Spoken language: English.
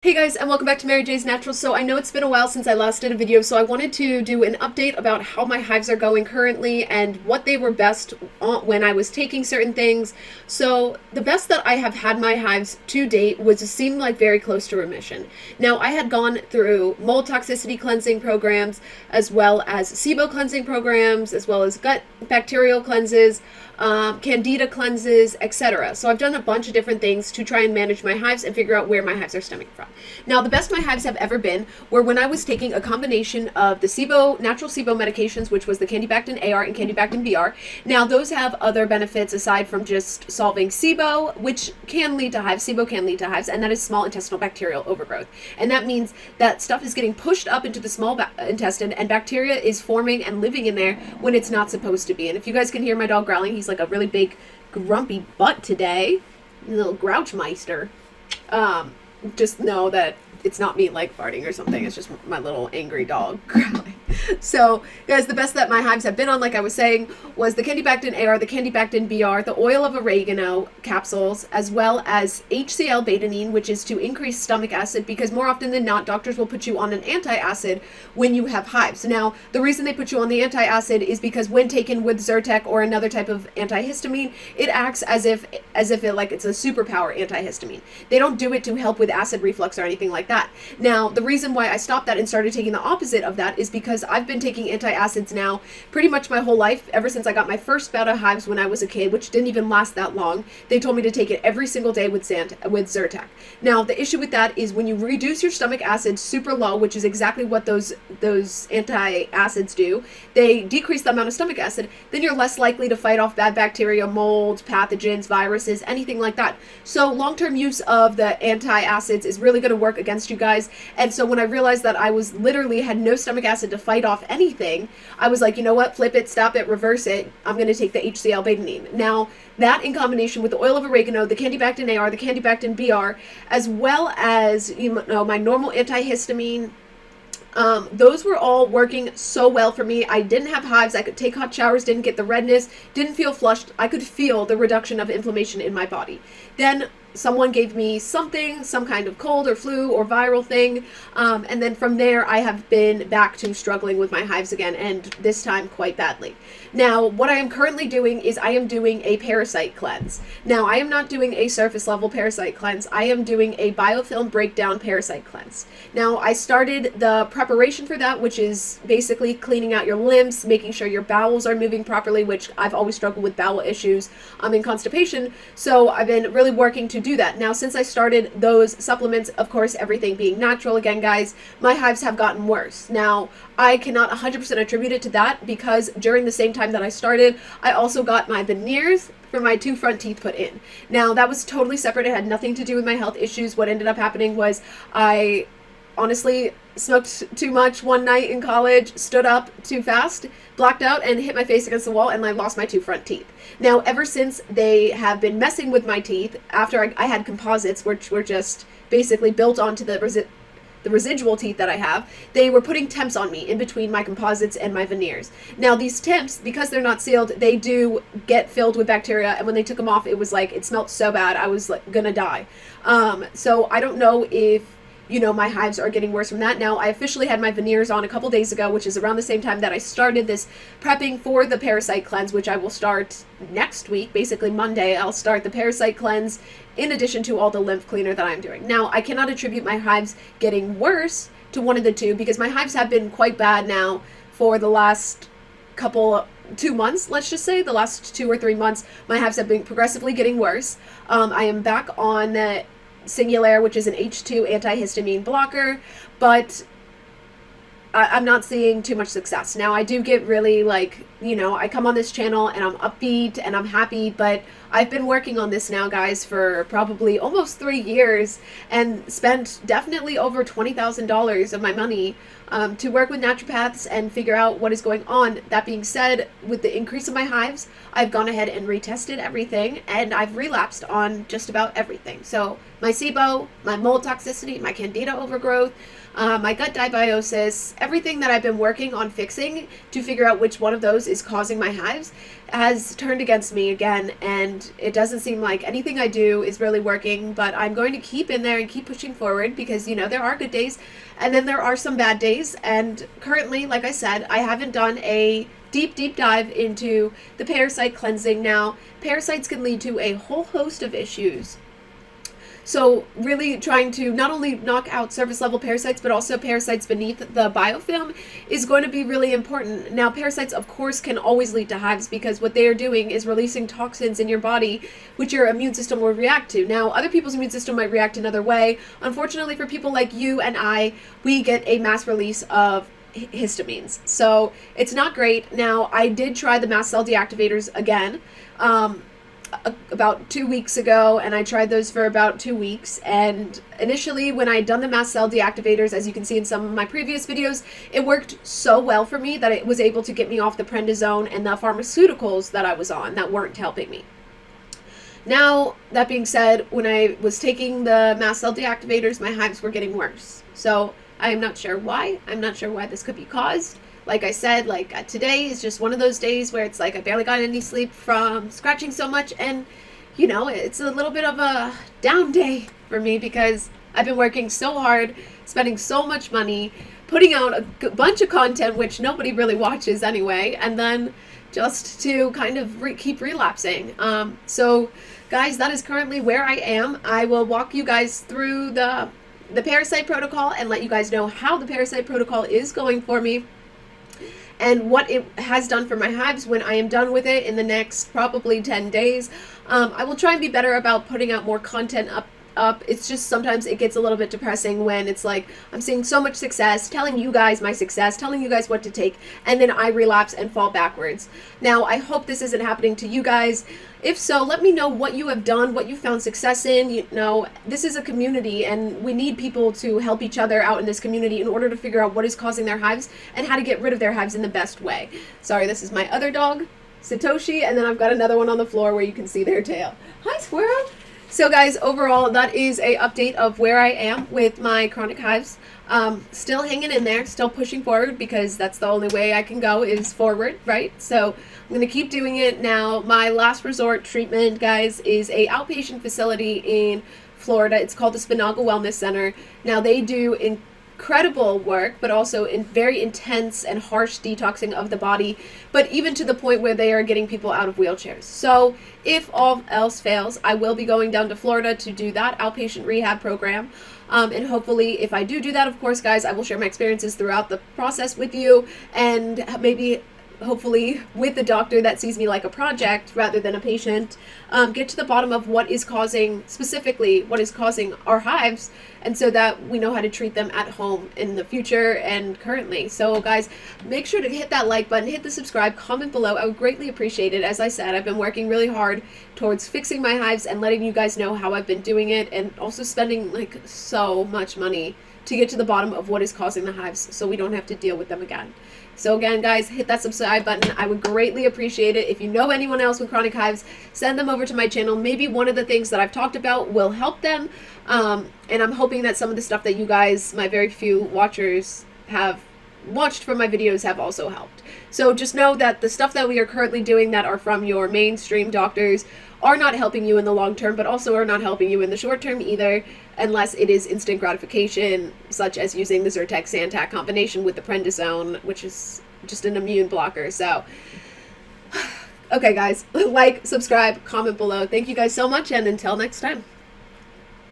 Hey guys, and welcome back to Mary J's Naturals. So I know it's been a while since I last did a video, so I wanted to do an update about how my hives are going currently and what they were best when I was taking certain things. So the best that I have had my hives to date was seemed like very close to remission. Now I had gone through mold toxicity cleansing programs, as well as SIBO cleansing programs, as well as gut bacterial cleanses, candida cleanses, etc. So I've done a bunch of different things to try and manage my hives and figure out where my hives are stemming from. Now, the best my hives have ever been were when I was taking a combination of the SIBO, natural SIBO medications, which was the Candibactin AR and Candibactin BR. Now, those have other benefits aside from just solving SIBO, which can lead to hives. SIBO can lead to hives, and that is small intestinal bacterial overgrowth. And that means that stuff is getting pushed up into the small intestine, and bacteria is forming and living in there when it's not supposed to be. And if you guys can hear my dog growling, he's like a really big, grumpy butt today. Little Grouchmeister. Just know that it's not me like farting or something. It's just my little angry dog growling. So, guys, the best that my hives have been on, like I was saying, was the Candibactin AR, the Candibactin BR, the oil of oregano capsules, as well as HCL Betanine, which is to increase stomach acid, because more often than not, doctors will put you on an antacid when you have hives. Now, the reason they put you on the antacid is because when taken with Zyrtec or another type of antihistamine, it acts as if it's a superpower antihistamine. They don't do it to help with acid reflux or anything like that. Now, the reason why I stopped that and started taking the opposite of that is because I've been taking antacids now pretty much my whole life, ever since I got my first bout of hives when I was a kid, which didn't even last that long. They told me to take it every single day with Zyrtec. Now, the issue with that is when you reduce your stomach acid super low, which is exactly what those antacids do, they decrease the amount of stomach acid, then you're less likely to fight off bad bacteria, mold, pathogens, viruses, anything like that. So long-term use of the antacids is really going to work against you guys. And so when I realized that I was literally had no stomach acid to fight off anything, I was like, you know what, flip it, stop it, reverse it. I'm going to take the HCL Betanine. Now, that in combination with the oil of oregano, the Candibactin AR, the Candibactin BR, as well as my normal antihistamine, those were all working so well for me. I didn't have hives. I could take hot showers, didn't get the redness, didn't feel flushed. I could feel the reduction of inflammation in my body. Then someone gave me some kind of cold or flu or viral thing, and then from there I have been back to struggling with my hives again, and this time quite badly. Now, what I am currently doing is I am doing a parasite cleanse. Now, I am not doing a surface level parasite cleanse. I am doing a biofilm breakdown parasite cleanse. Now, I started the preparation for that, which is basically cleaning out your lymphs, making sure your bowels are moving properly, which I've always struggled with bowel issues and constipation, so I've been really working to do that. Now, since I started those supplements, of course, everything being natural again, guys, my hives have gotten worse. Now, I cannot 100% attribute it to that because during the same time that I started, I also got my veneers for my 2 front teeth put in. Now, that was totally separate. It had nothing to do with my health issues. What ended up happening was I honestly smoked too much one night in college, stood up too fast, blacked out, and hit my face against the wall, and I lost my 2 front teeth. Now, ever since, they have been messing with my teeth after I had composites, which were just basically built onto the residual teeth that I have. They were putting temps on me in between my composites and my veneers. Now, these temps, because they're not sealed, they do get filled with bacteria, and when they took them off, it was like, it smelled so bad, I was like gonna die. So I don't know if my hives are getting worse from that. Now, I officially had my veneers on a couple days ago, which is around the same time that I started this prepping for the parasite cleanse, which I will start next week, basically Monday. I'll start the parasite cleanse in addition to all the lymph cleaner that I'm doing. Now, I cannot attribute my hives getting worse to one of the two because my hives have been quite bad now for the last 2 months, let's just say. The last 2 or 3 months, my hives have been progressively getting worse. I am back on Singulair, which is an H2 antihistamine blocker, but I'm not seeing too much success. Now, I do get really I come on this channel and I'm upbeat and I'm happy, but I've been working on this now, guys, for probably almost 3 years and spent definitely over $20,000 of my money to work with naturopaths and figure out what is going on. That being said, with the increase of my hives, I've gone ahead and retested everything, and I've relapsed on just about everything. So my SIBO, my mold toxicity, my candida overgrowth, my gut dysbiosis, everything that I've been working on fixing to figure out which one of those is causing my hives has turned against me again, and it doesn't seem like anything I do is really working, but I'm going to keep in there and keep pushing forward because, you know, there are good days and then there are some bad days. And currently, like I said, I haven't done a deep dive into the parasite cleansing. Now, parasites can lead to a whole host of issues. So really trying to not only knock out surface level parasites, but also parasites beneath the biofilm is going to be really important. Now, parasites, of course, can always lead to hives because what they are doing is releasing toxins in your body, which your immune system will react to. Now, other people's immune system might react another way. Unfortunately, for people like you and I, we get a mass release of histamines. So it's not great. Now, I did try the mast cell deactivators again. About 2 weeks ago, and I tried those for about 2 weeks. And initially, when I had done the mast cell deactivators, as you can see in some of my previous videos, it worked so well for me that it was able to get me off the prednisone and the pharmaceuticals that I was on that weren't helping me. Now, that being said, when I was taking the mast cell deactivators, my hives were getting worse. So I am not sure why. I'm not sure why this could be caused. Like I said, today is just one of those days where it's like I barely got any sleep from scratching so much, and you know, it's a little bit of a down day for me because I've been working so hard, spending so much money, putting out a bunch of content which nobody really watches anyway, and then just to kind of keep relapsing. So guys, that is currently where I am. I will walk you guys through the parasite protocol and let you guys know how the parasite protocol is going for me and what it has done for my hives when I am done with it in the next probably 10 days. I will try and be better about putting out more content up. It's just sometimes it gets a little bit depressing when it's like I'm seeing so much success, telling you guys my success, telling you guys what to take, and then I relapse and fall backwards. Now, I hope this isn't happening to you guys. If so, let me know what you have done, what you found success in. You know, this is a community and we need people to help each other out in this community in order to figure out what is causing their hives and how to get rid of their hives in the best way. Sorry, this is my other dog, Satoshi, and then I've got another one on the floor where you can see their tail. Hi, squirrel. So guys, overall, that is a update of where I am with my chronic hives. Still hanging in there, still pushing forward because that's the only way I can go is forward, right? So I'm going to keep doing it. Now, my last resort treatment, guys, is a outpatient facility in Florida. It's called the Spinaga Wellness Center. Now, they do incredible work, but also in very intense and harsh detoxing of the body, but even to the point where they are getting people out of wheelchairs. So if all else fails, I will be going down to Florida to do that outpatient rehab program. And hopefully, if I do that, of course, guys, I will share my experiences throughout the process with you, and maybe hopefully with the doctor that sees me like a project rather than a patient, get to the bottom of what is causing, specifically what is causing our hives, and so that we know how to treat them at home in the future and currently. So guys, make sure to hit that like button, hit the subscribe, comment below. I would greatly appreciate it. As I said, I've been working really hard towards fixing my hives and letting you guys know how I've been doing it, and also spending like so much money to get to the bottom of what is causing the hives so we don't have to deal with them again. So again, guys, hit that subscribe button. I would greatly appreciate it. If you know anyone else with chronic hives, send them over to my channel. Maybe one of the things that I've talked about will help them. And I'm hoping that some of the stuff that you guys, my very few watchers, have watched from my videos have also helped. So just know that the stuff that we are currently doing that are from your mainstream doctors are not helping you in the long term, but also are not helping you in the short term either, unless it is instant gratification, such as using the Zyrtec-Zantac combination with the prednisone, which is just an immune blocker. So, okay guys, like, subscribe, comment below. Thank you guys so much, and until next time.